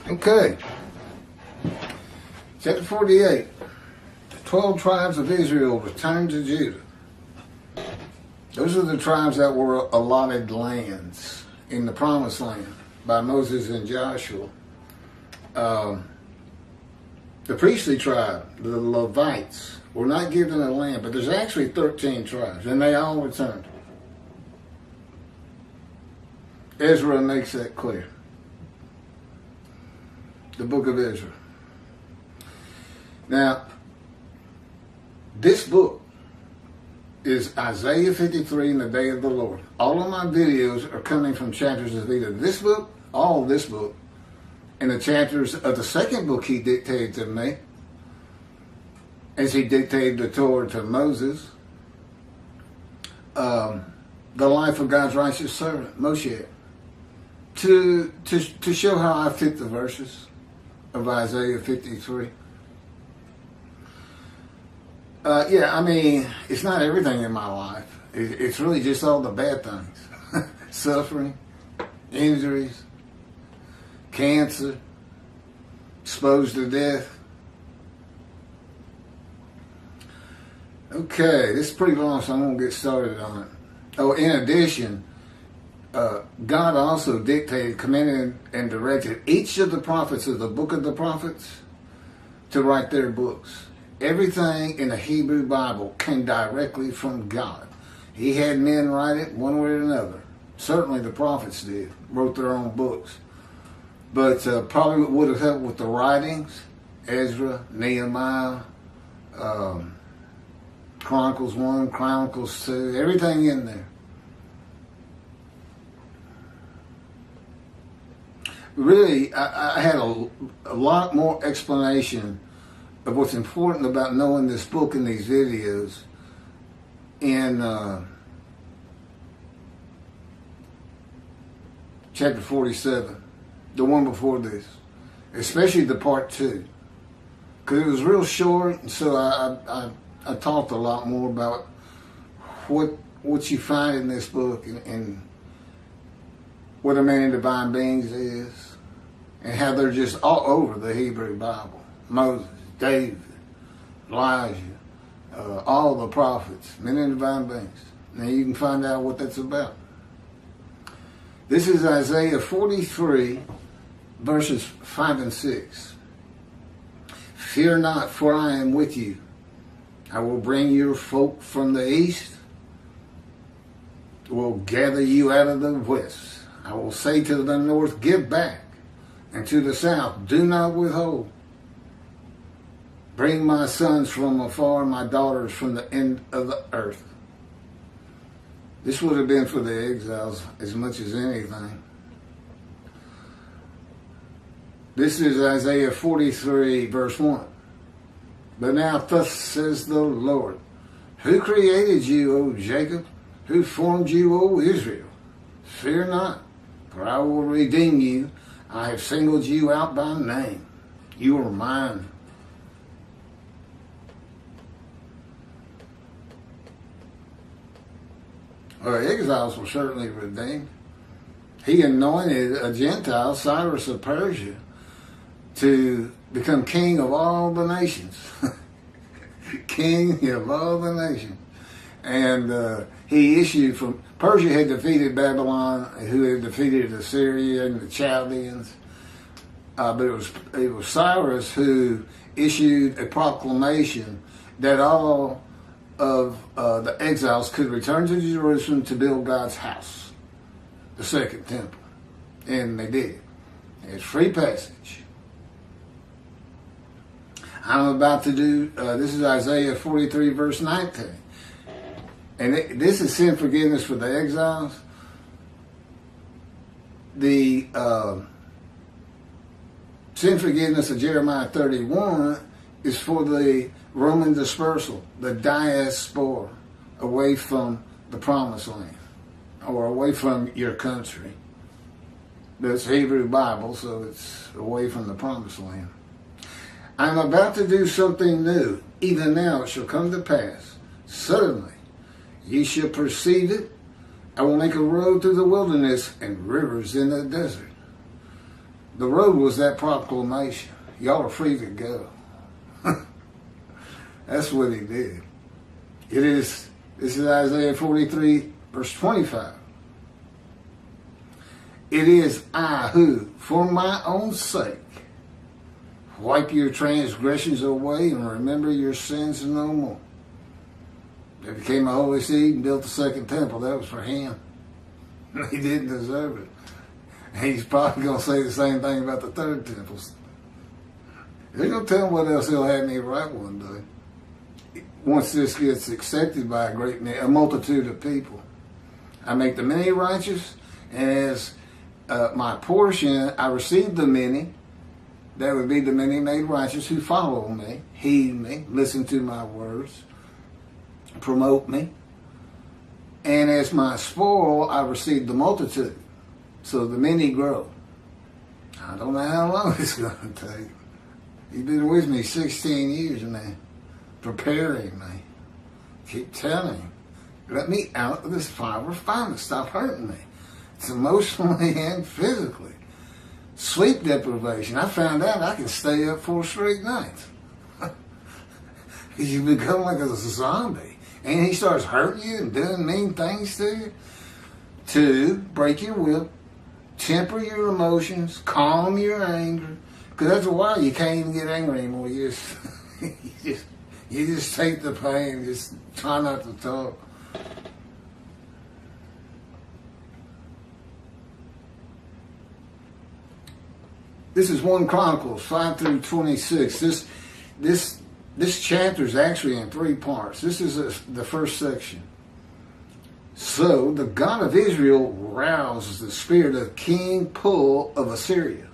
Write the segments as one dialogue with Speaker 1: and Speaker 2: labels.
Speaker 1: Okay. Chapter 48. The 12 tribes of Israel returned to Judah. Those are the tribes that were allotted lands in the promised land by Moses and Joshua. The priestly tribe, the Levites, were not given a land, but there's actually 13 tribes, and they all returned. Ezra makes that clear. The book of Ezra. Now, this book is Isaiah 53 and the Day of the Lord. All of my videos are coming from chapters of either this book, all this book, and the chapters of the second book he dictated to me, as he dictated the Torah to Moses, the life of God's righteous servant, Moshe, to show how I fit the verses of Isaiah 53. I mean, it's not everything in my life. It's really just all the bad things. Suffering, injuries, cancer, exposed to death. Okay, this is pretty long, so I'm going to get started on it. Oh, in addition, God also dictated, commanded, and directed each of the prophets of the book of the prophets to write their books. Everything in the Hebrew Bible came directly from God. He had men write it one way or another. Certainly the prophets did, wrote their own books. But probably would have helped with the writings, Ezra, Nehemiah, Chronicles 1, Chronicles 2, everything in there. Really, I had a lot more explanation of what's important about knowing this book and these videos in chapter 47, the one before this, especially the part 2, because it was real short, and so I talked a lot more about what you find in this book and what a man in divine beings is, and how they're just all over the Hebrew Bible. Moses, David, Elijah, all the prophets, men in divine beings. Now you can find out what that's about. This is Isaiah 43, verses 5 and 6. Fear not, for I am with you. I will bring your folk from the east, will gather you out of the west. I will say to the north, give back, and to the south, do not withhold. Bring my sons from afar, my daughters from the end of the earth. This would have been for the exiles as much as anything. This is Isaiah 43, verse 1. But now thus says the Lord, who created you, O Jacob? Who formed you, O Israel? Fear not, for I will redeem you. I have singled you out by name. You are mine. Our exiles were certainly redeemed. He anointed a Gentile, Cyrus of Persia, to become king of all the nations. King of all the nations. And he issued from, Persia had defeated Babylon, who had defeated Assyria and the Chaldeans. But it was Cyrus who issued a proclamation that all of the exiles could return to Jerusalem to build God's house, the second temple. And they did. It's free passage. I'm about to do, this is Isaiah 43, verse 19. And this is sin forgiveness for the exiles. The sin forgiveness of Jeremiah 31 is for the Roman dispersal, the diaspora, away from the promised land, or away from your country. That's Hebrew Bible, so it's away from the promised land. I'm about to do something new. Even now it shall come to pass. Suddenly ye shall perceive it. I will make a road through the wilderness and rivers in the desert. The road was that proclamation. Y'all are free to go. That's what he did. This is Isaiah 43, verse 25. It is I who, for my own sake, wipe your transgressions away and remember your sins no more. They became a holy seed and built the second temple. That was for him. He didn't deserve it. He's probably going to say the same thing about the third temple. They're going to tell him what else he'll have me write one day. Once this gets accepted by a multitude of people. I make the many righteous, and as my portion, I receive the many. That would be the many made righteous who follow me, heed me, listen to my words, promote me. And as my spoil, I receive the multitude. So the many grow. I don't know how long it's going to take. He's been with me 16 years now, preparing me. Keep telling him, let me out of this fire refinement. Stop hurting me. It's emotionally and physically. Sleep deprivation. I found out I can stay up 4 straight nights. You become like a zombie. And he starts hurting you and doing mean things to you. 2, break your will. Temper your emotions. Calm your anger. Because after a while you can't even get angry anymore. You just take the pain. Just try not to talk. This is 1 Chronicles 5 through 26. This chapter is actually in 3 parts. This is the first section. So the God of Israel rouses the spirit of King Pul of Assyria,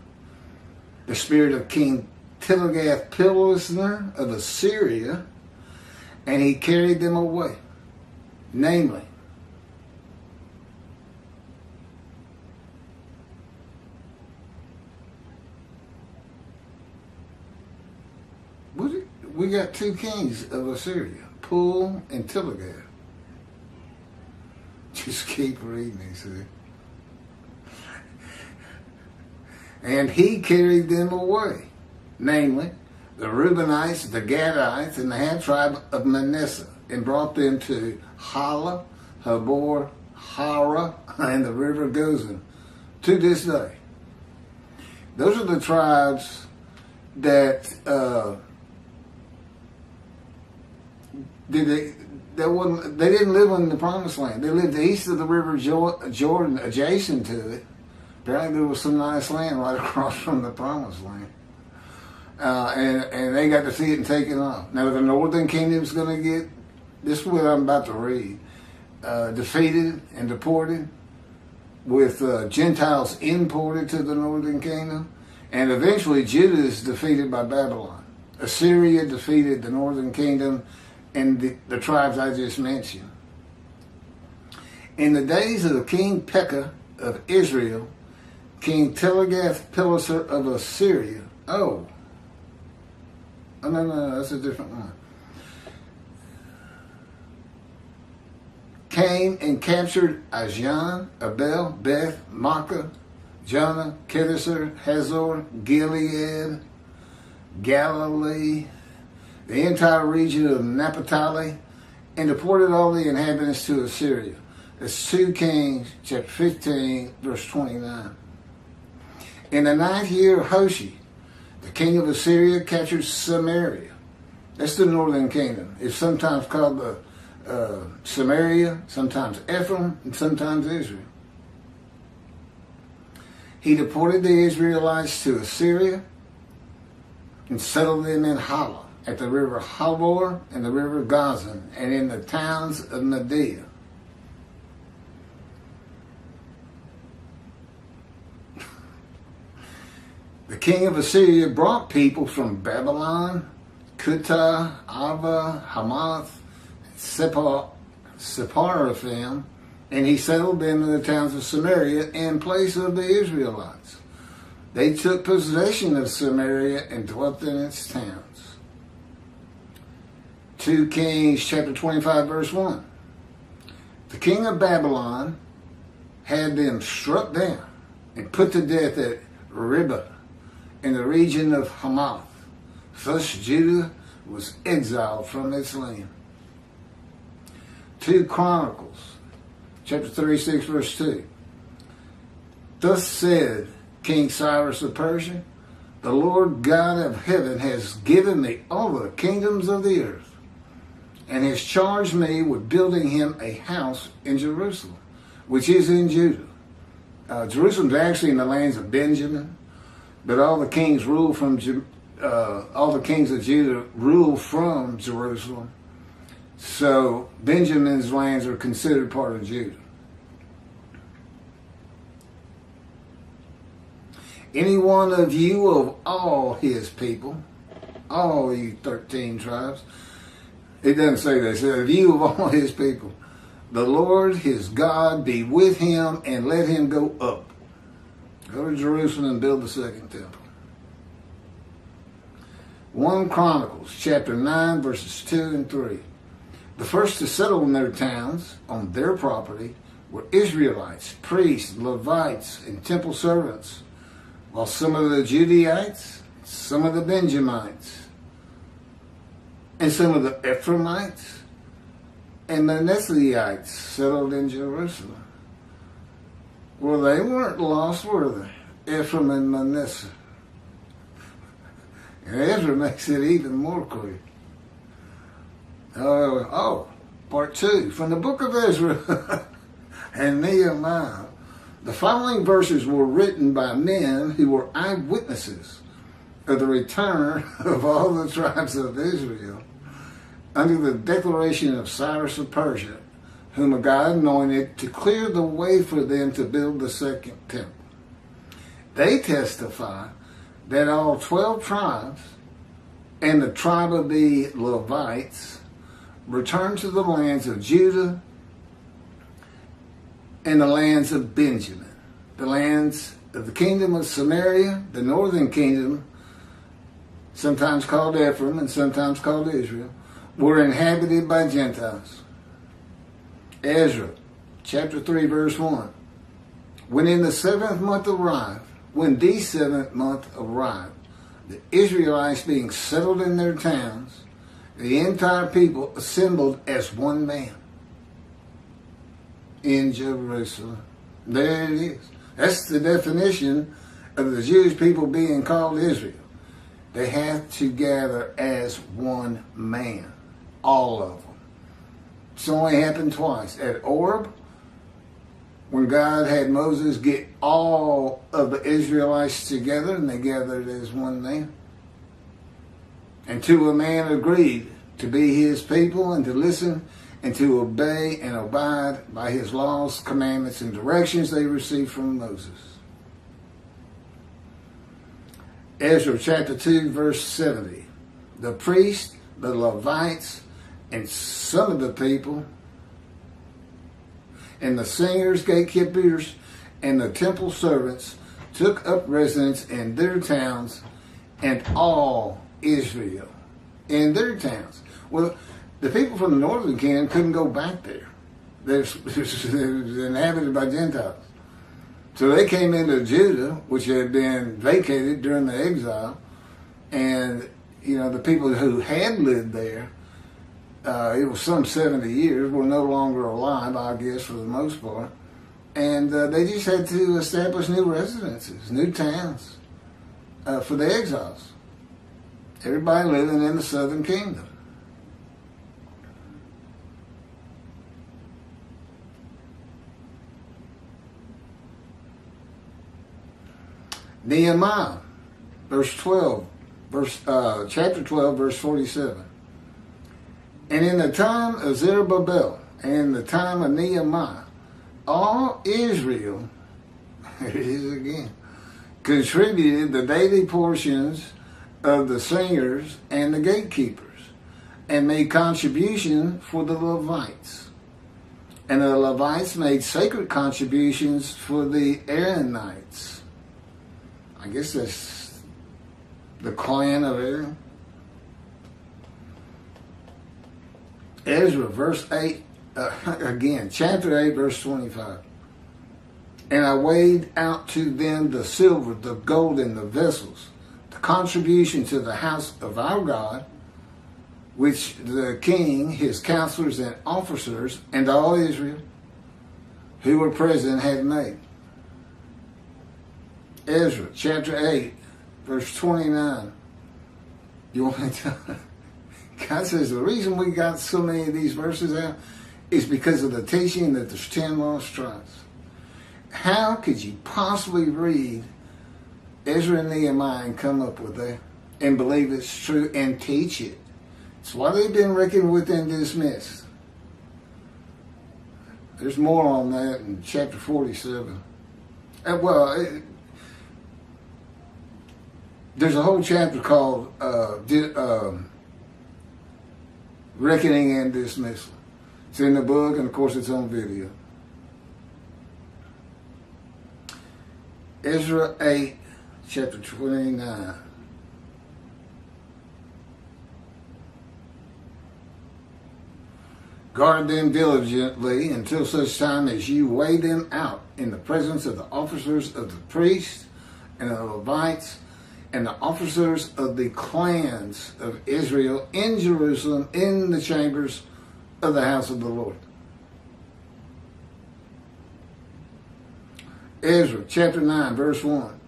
Speaker 1: the spirit of King Tiglath-Pileser of Assyria, and he carried them away. Namely, we got 2 kings of Assyria, Pul and Tiglath. Just keep reading, you see. And he carried them away, namely, the Reubenites, the Gadites, and the half-tribe of Manasseh, and brought them to Hala, Habor, Hara, and the river Gozan, to this day. Those are the tribes that they didn't live in the Promised Land. They lived east of the river Jordan, adjacent to it. Apparently there was some nice land right across from the Promised Land. And they got to see it and take it off. Now the northern kingdom's going to get, this is what I'm about to read, defeated and deported, with Gentiles imported to the northern kingdom. And eventually Judah is defeated by Babylon. Assyria defeated the northern kingdom and the tribes I just mentioned. In the days of King Pekah of Israel, King Tiglath-Pileser of Assyria, no, that's a different one, came and captured Ajan, Abel, Beth, Makkah, Jonah, Kedesher, Hazor, Gilead, Galilee, the entire region of Naphtali, and deported all the inhabitants to Assyria. That's 2 Kings, chapter 15, verse 29. In the 9th year of Hoshea, the king of Assyria captured Samaria. That's the northern kingdom. It's sometimes called the Samaria, sometimes Ephraim, and sometimes Israel. He deported the Israelites to Assyria and settled them in Hala, at the river Habor and the river Gozan, and in the towns of Media. The king of Assyria brought people from Babylon, Kutah, Ava, Hamath, Sepharvaim, and he settled them in the towns of Samaria in place of the Israelites. They took possession of Samaria and dwelt in its towns. 2 Kings chapter 25 verse 1. The king of Babylon had them struck down and put to death at Riblah, in the region of Hamath. Thus Judah was exiled from its land. 2 Chronicles, chapter 36, verse 2. Thus said King Cyrus of Persia, the Lord God of heaven has given me all the kingdoms of the earth, and has charged me with building him a house in Jerusalem, which is in Judah. Jerusalem is actually in the lands of Benjamin, but all the kings of Judah rule from Jerusalem. So Benjamin's lands are considered part of Judah. Any one of you of all his people, all you 13 tribes, it doesn't say that, it says, of you of all his people, the Lord his God be with him, and let him go up. Go to Jerusalem and build the second temple. 1 Chronicles chapter 9 verses 2 and 3. The first to settle in their towns on their property were Israelites, priests, Levites, and temple servants, while some of the Judaites, some of the Benjamites, and some of the Ephraimites and Manasseites settled in Jerusalem. Well, they weren't lost, were they? Ephraim and Manasseh. And Ezra makes it even more clear. Part 2. From the book of Ezra and Nehemiah. The following verses were written by men who were eyewitnesses of the return of all the tribes of Israel under the declaration of Cyrus of Persia, whom God anointed to clear the way for them to build the second temple. They testify that all 12 tribes and the tribe of the Levites returned to the lands of Judah and the lands of Benjamin. The lands of the kingdom of Samaria, the northern kingdom, sometimes called Ephraim and sometimes called Israel, were inhabited by Gentiles. Ezra, chapter 3, verse 1. When the seventh month arrived, the Israelites being settled in their towns, the entire people assembled as one man in Jerusalem. There it is. That's the definition of the Jewish people being called Israel. They have to gather as one man. All of them. It's only happened twice. At Oreb, when God had Moses get all of the Israelites together, and they gathered as one man. And to a man agreed to be his people and to listen and to obey and abide by his laws, commandments, and directions they received from Moses. Ezra chapter 2, verse 70. The priests, the Levites, and some of the people, and the singers, gatekeepers, and the temple servants took up residence in their towns, and all Israel in their towns. Well, the people from the northern kingdom couldn't go back there. They were inhabited by Gentiles. So they came into Judah, which had been vacated during the exile, and the people who had lived there, it was some 70 years, were no longer alive, I guess, for the most part. And they just had to establish new residences, new towns for the exiles. Everybody living in the southern kingdom. Nehemiah, chapter 12, verse 47. And in the time of Zerubbabel and the time of Nehemiah, all Israel, here it is again, contributed the daily portions of the singers and the gatekeepers, and made contribution for the Levites. And the Levites made sacred contributions for the Aaronites. I guess that's the clan of Aaron. Ezra, verse 8, again, chapter 8, verse 25. And I weighed out to them the silver, the gold, and the vessels, contribution to the house of our God, which the king, his counselors and officers, and all Israel who were present had made. Ezra chapter 8, verse 29. You want me to? God says the reason we got so many of these verses out is because of the teaching that there's 10 lost tribes. How could you possibly read Ezra and Nehemiah and come up with that and believe it's true and teach it? It's why they've been reckoned with and dismissed. There's more on that in chapter 47. There's a whole chapter called Reckoning and Dismissal. It's in the book, and of course it's on video. Ezra 8, chapter 29. Guard them diligently until such time as you weigh them out in the presence of the officers of the priests and the Levites and the officers of the clans of Israel in Jerusalem in the chambers of the house of the Lord. Ezra chapter 9 verse 1.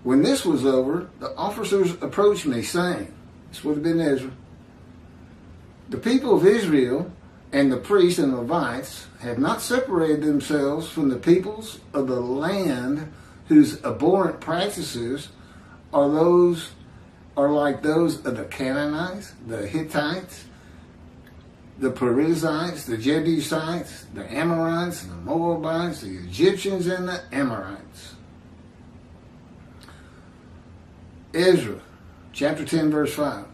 Speaker 1: When this was over, the officers approached me saying, this would have been Ezra, the people of Israel and the priests and Levites have not separated themselves from the peoples of the land whose abhorrent practices are like those of the Canaanites, the Hittites, the Perizzites, the Jebusites, the Amorites, the Moabites, the Egyptians, and the Amorites. Ezra chapter 10 verse 5.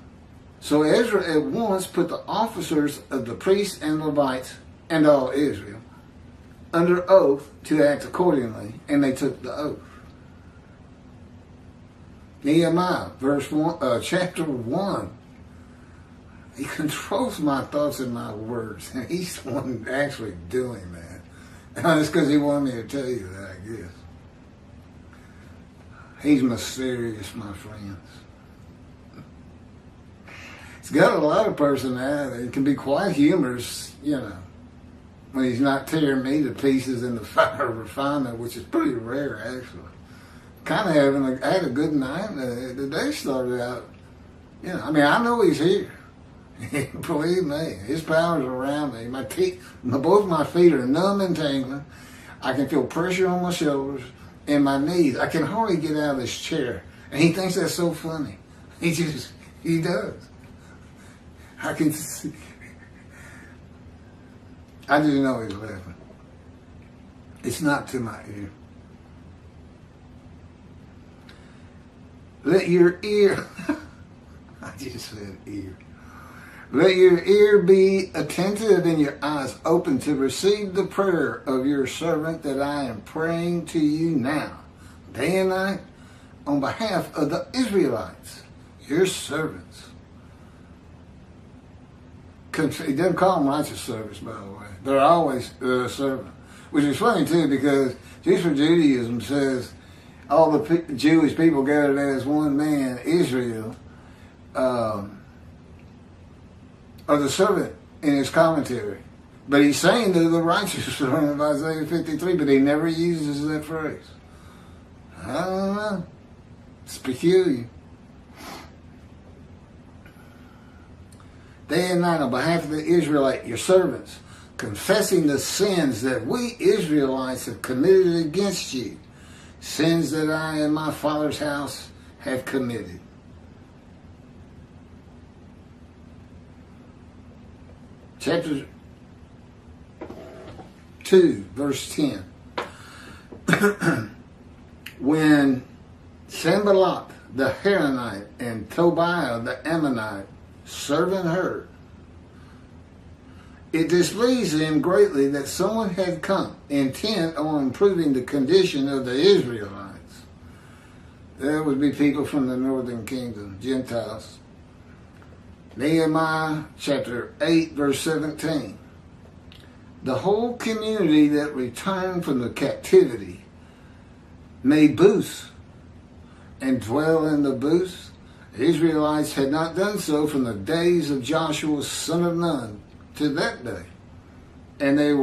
Speaker 1: So Ezra at once put the officers of the priests and Levites and all Israel under oath to act accordingly, and they took the oath. Nehemiah, chapter 1. He controls my thoughts and my words, and he's the one actually doing that. And it's because he wanted me to tell you that, I guess. He's mysterious, my friends. He's got a lot of personality. He can be quite humorous, when he's not tearing me to pieces in the fire of refinement, which is pretty rare, actually. Kind of had a good night. The day started out, I know he's here. Believe me, his power's around me. Both my feet are numb and tingling. I can feel pressure on my shoulders and my knees. I can hardly get out of this chair. And he thinks that's so funny. He does. I can see. I just know he's laughing. It's not to my ear. Let your ear, I just said ear. Let your ear be attentive and your eyes open to receive the prayer of your servant that I am praying to you now, day and night, on behalf of the Israelites, your servants. He doesn't call them righteous servants, by the way. They're always a servant. Which is funny, too, because Jews for Judaism says all the Jewish people gathered as one man, Israel, are the servant in his commentary. But he's saying they're the righteous servant of Isaiah 53, but he never uses that phrase. I don't know. It's peculiar. Day and night on behalf of the Israelite, your servants, confessing the sins that we Israelites have committed against you, sins that I and my father's house have committed. Chapter 2, verse 10. When Sanballat the Haranite and Tobiah the Ammonite servant heard, it displeased him greatly that someone had come intent on improving the condition of the Israelites. There would be people from the northern kingdom, Gentiles. Nehemiah chapter 8, verse 17. The whole community that returned from the captivity made booths and dwell in the booths? The Israelites had not done so from the days of Joshua son of Nun to that day. And there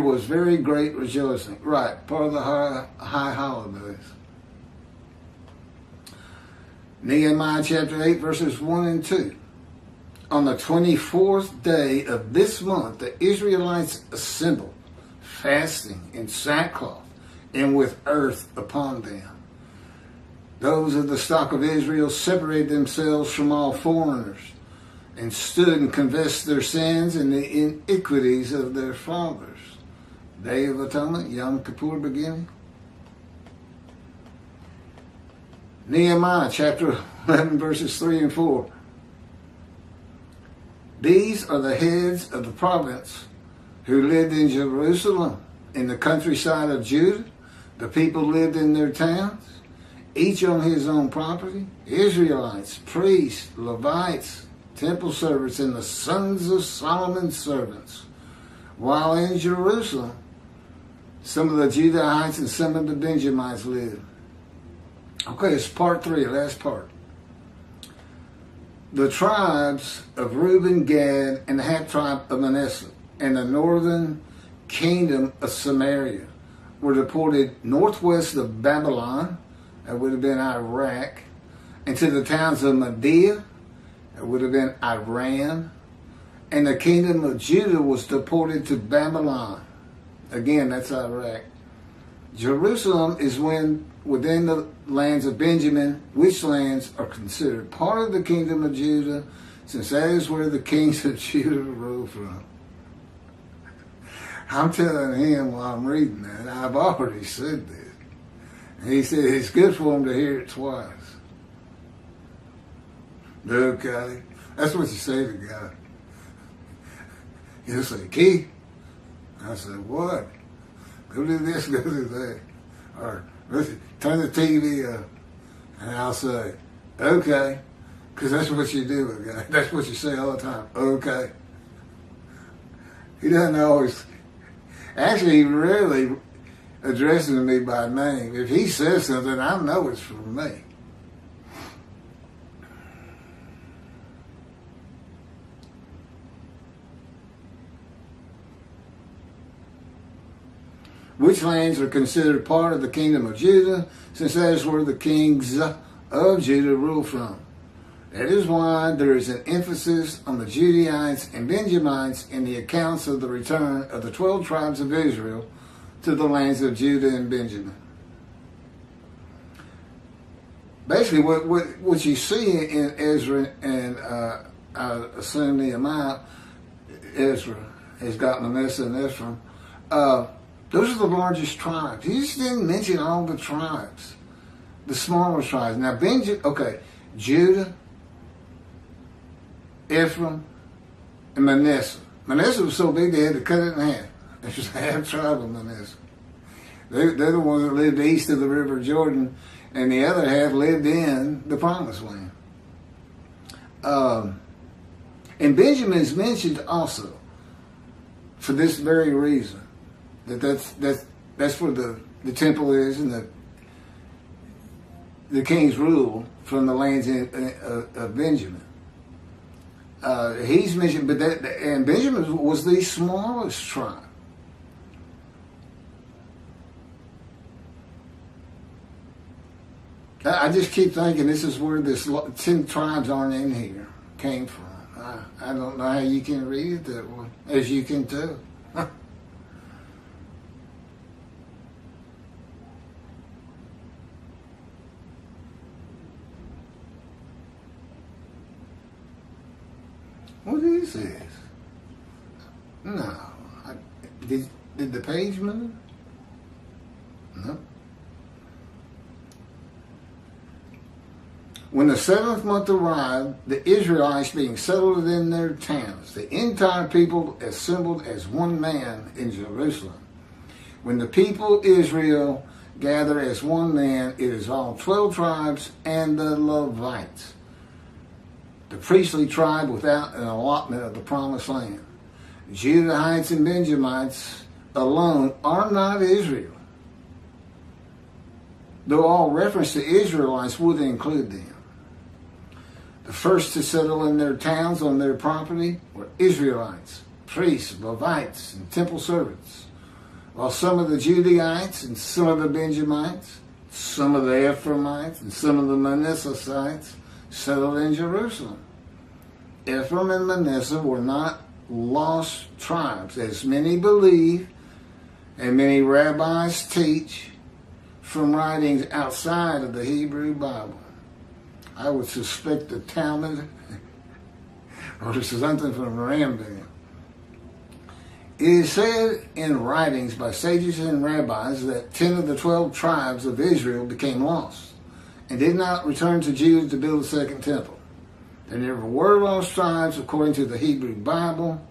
Speaker 1: was very great rejoicing. Right, part of the high holidays. Nehemiah chapter 8, verses 1 and 2. On the 24th day of this month, the Israelites assembled, fasting in sackcloth and with earth upon them. Those of the stock of Israel separated themselves from all foreigners and stood and confessed their sins and the iniquities of their fathers. Day of Atonement, Yom Kippur beginning. Nehemiah chapter 11, verses 3 and 4. These are the heads of the province who lived in Jerusalem, in the countryside of Judah. The people lived in their towns, each on his own property. Israelites, priests, Levites, temple servants, and the sons of Solomon's servants. While in Jerusalem, some of the Judahites and some of the Benjamites lived. Okay, it's part 3, last part. The tribes of Reuben, Gad, and the half-tribe of Manasseh, and the northern kingdom of Samaria were deported northwest of Babylon, that would have been Iraq, and to the towns of Media, that would have been Iran, and the kingdom of Judah was deported to Babylon. Again, that's Iraq. Jerusalem is within the lands of Benjamin, which lands are considered part of the kingdom of Judah, since that is where the kings of Judah ruled from. I'm telling him while I'm reading that, I've already said this. And he said it's good for him to hear it twice. Okay. That's what you say to God. He'll say, Keith. I said, what? Go do this, go do that. Or turn the TV up. And I'll say, okay. Because that's what you do with God. That's what you say all the time. Okay. He doesn't always. Actually, he rarely addresses me by name. If he says something, I know it's from me. Which lands are considered part of the kingdom of Judah, since that is where the kings of Judah rule from. That is why there is an emphasis on the Judeans and Benjamites in the accounts of the return of the 12 tribes of Israel to the lands of Judah and Benjamin. Basically, what you see in Ezra and I assume Nehemiah, Ezra has got Manasseh and Ephraim. Those are the largest tribes. He just didn't mention all the tribes, the smaller tribes. Now, Judah, Ephraim, and Manasseh. Manasseh was so big they had to cut it in half. There's just half tribe of Manasseh. They're the ones that lived east of the River Jordan, and the other half lived in the Promised Land. And Benjamin is mentioned also for this very reason. That's where the temple is, and the kings rule from the lands of Benjamin. He's mentioned, and Benjamin was the smallest tribe. I just keep thinking this is where this 10 tribes aren't in here came from. I don't know how you can read it that way, as you can tell. What is this? No. Did the page move? No. When the 7th month arrived, the Israelites being settled in their towns, the entire people assembled as one man in Jerusalem. When the people Israel gather as one man, it is all 12 tribes and the Levites, the priestly tribe without an allotment of the promised land. Judahites and Benjamites alone are not Israel. though all reference to Israelites would include them. The first to settle in their towns on their property were Israelites, priests, Levites, and temple servants, while some of the Judaites and some of the Benjamites, some of the Ephraimites, and some of the Manassesites settled in Jerusalem. Ephraim and Manasseh were not lost tribes, as many believe and many rabbis teach from writings outside of the Hebrew Bible. I would suspect the Talmud or something from Rambam. It is said in writings by sages and rabbis that 10 of the 12 tribes of Israel became lost and did not return to Judah to build a second temple. There never were lost tribes according to the Hebrew Bible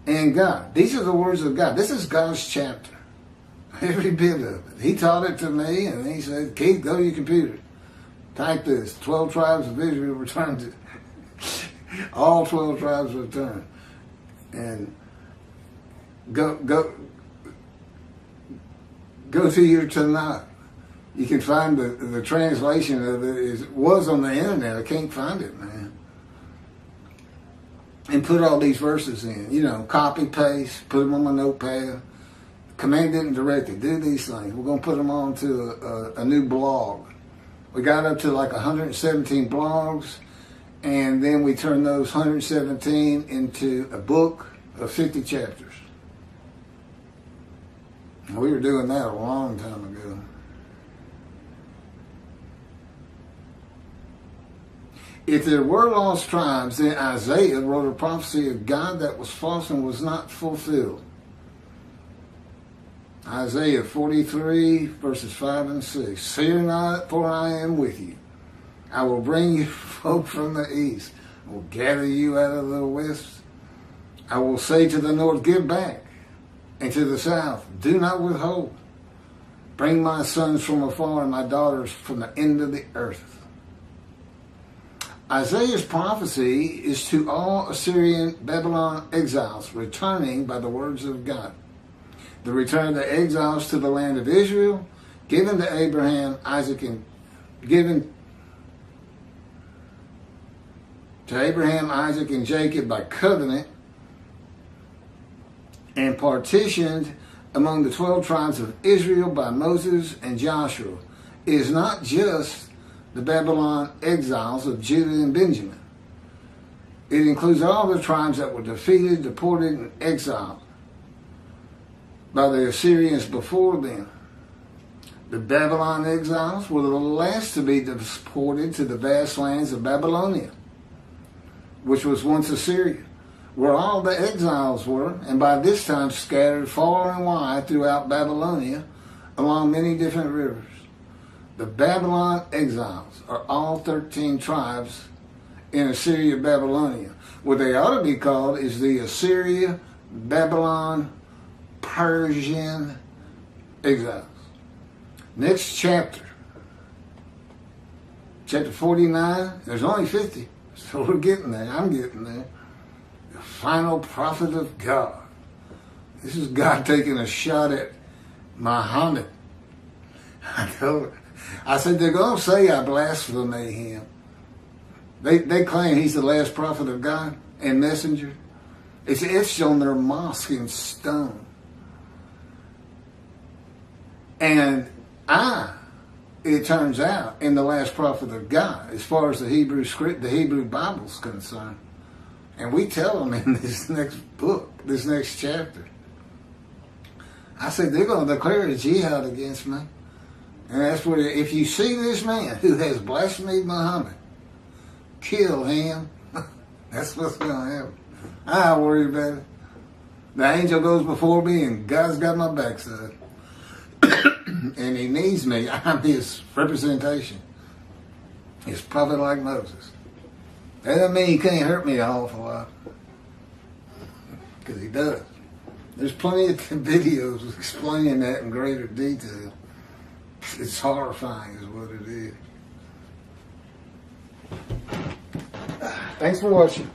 Speaker 1: and God. These are the words of God. This is God's chapter. Every bit of it. He taught it to me, and he said, Keith, go to your computer. Type this. 12 tribes of Israel returned to. All 12 tribes returned. And go to your Tanakh. You can find the translation of it. It was on the internet. I can't find it, man. And put all these verses in. You know, copy, paste, put them on my notepad. Commanded and directed. Do these things. We're going to put them on to a new blog. We got up to like 117 blogs, and then we turned those 117 into a book of 50 chapters. We were doing that a long time ago. If there were lost tribes, then Isaiah wrote a prophecy of God that was false and was not fulfilled. Isaiah 43, verses 5 and 6. Fear not, for I am with you. I will bring you folk from the east. I will gather you out of the west. I will say to the north, give back. And to the south, do not withhold. Bring my sons from afar and my daughters from the end of the earth. Isaiah's prophecy is to all Assyrian Babylon exiles returning by the words of God. The return of the exiles to the land of Israel, given to Abraham, Isaac, and Jacob by covenant, and partitioned among the 12 tribes of Israel by Moses and Joshua, is not just the Babylon exiles of Judah and Benjamin. It includes all the tribes that were defeated, deported, and exiled by the Assyrians before them. The Babylon exiles were the last to be deported to the vast lands of Babylonia, which was once Assyria, where all the exiles were, and by this time scattered far and wide throughout Babylonia along many different rivers. The Babylon exiles are all 13 tribes in Assyria, Babylonia. What they ought to be called is the Assyria, Babylon, Persian exiles. Next chapter. Chapter 49. There's only 50. So we're getting there. I'm getting there. The final prophet of God. This is God taking a shot at Muhammad. I said, they're going to say I blaspheme him. They claim he's the last prophet of God and messenger. It's etched on their mosque in stone. And it turns out, am the last prophet of God, as far as the Hebrew script, the Hebrew Bible's concerned. And we tell them in this next book, this next chapter. I said, they're going to declare a jihad against me. And that's what, if you see this man who has blasphemed Muhammad, kill him. That's what's going to happen. I don't worry about it. The angel goes before me and God's got my backside. And he needs me. I'm his representation. His prophet like Moses. That doesn't mean he can't hurt me an awful lot. Because he does. There's plenty of videos explaining that in greater detail. It's horrifying is what it is. Thanks for watching.